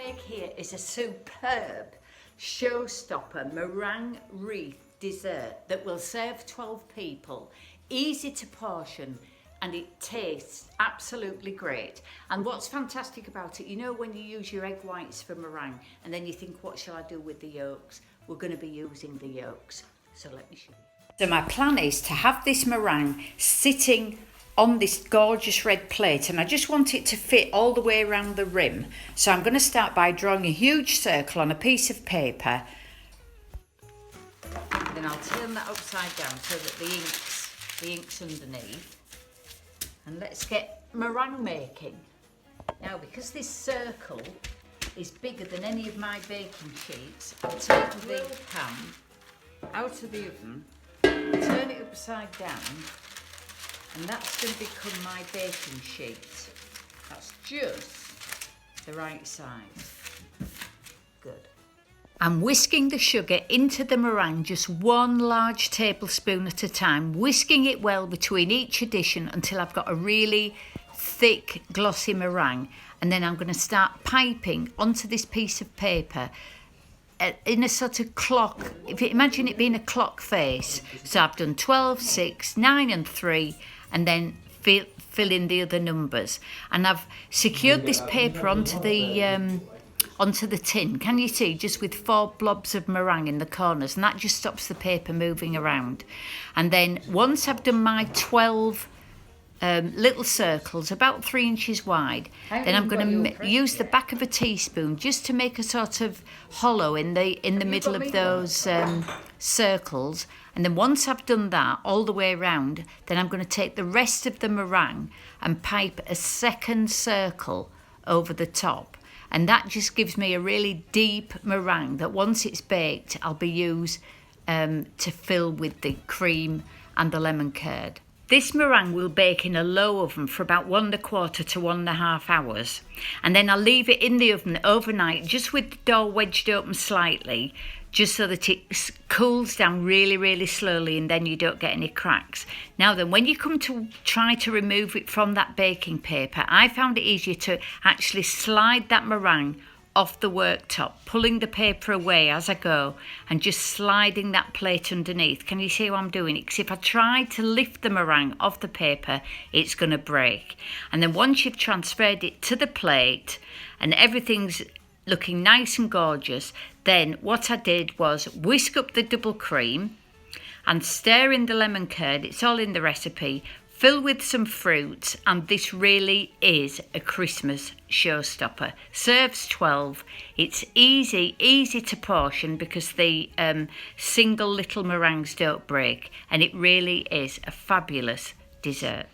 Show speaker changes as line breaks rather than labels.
make here is a superb Showstopper meringue wreath dessert that will serve 12 people, easy to portion, and it tastes absolutely great. And what's fantastic about it, you know when you use your egg whites for meringue and then you think, what shall I do with the yolks? We're going to be using the yolks. So let me show you. So my plan is to have this meringue sitting on this gorgeous red plate, and I just want it to fit all the way around the rim. So I'm going to start by drawing a huge circle on a piece of paper. Then I'll turn that upside down so that the ink's underneath. And let's get meringue making. Now, because this circle is bigger than any of my baking sheets, I'll take the pan out of the oven, turn it upside down, and that's going to become my baking sheet. That's just the right size. Good. I'm whisking the sugar into the meringue just 1 large tablespoon at a time, whisking it well between each addition until I've got a really thick, glossy meringue. And then I'm going to start piping onto this piece of paper in a sort of clock. If you imagine it being a clock face. So I've done 12, 6, 9 and 3, and then fill in the other numbers. And I've secured this paper onto the tin. Can you see? Just with 4 blobs of meringue in the corners, and that just stops the paper moving around. And then once I've done my 12 little circles about 3 inches wide, then I'm going to use the back of a teaspoon just to make a sort of hollow in the middle of those circles. And then once I've done that all the way around, then I'm going to take the rest of the meringue and pipe a second circle over the top. And that just gives me a really deep meringue that once it's baked, I'll be used to fill with the cream and the lemon curd. This meringue will bake in a low oven for about 1 1/4 to 1 1/2 hours. And then I'll leave it in the oven overnight, just with the door wedged open slightly, just so that it cools down really, really slowly and then you don't get any cracks. Now then, when you come to try to remove it from that baking paper, I found it easier to actually slide that meringue off the worktop, pulling the paper away as I go and just sliding that plate underneath. Can you see how I'm doing it? Because if I try to lift the meringue off the paper, it's going to break. And then once you've transferred it to the plate and everything's looking nice and gorgeous, then what I did was whisk up the double cream and stir in the lemon curd. It's all in the recipe. Fill with some fruits, and this really is a Christmas showstopper. Serves 12. It's easy to portion because the single little meringues don't break, and it really is a fabulous dessert.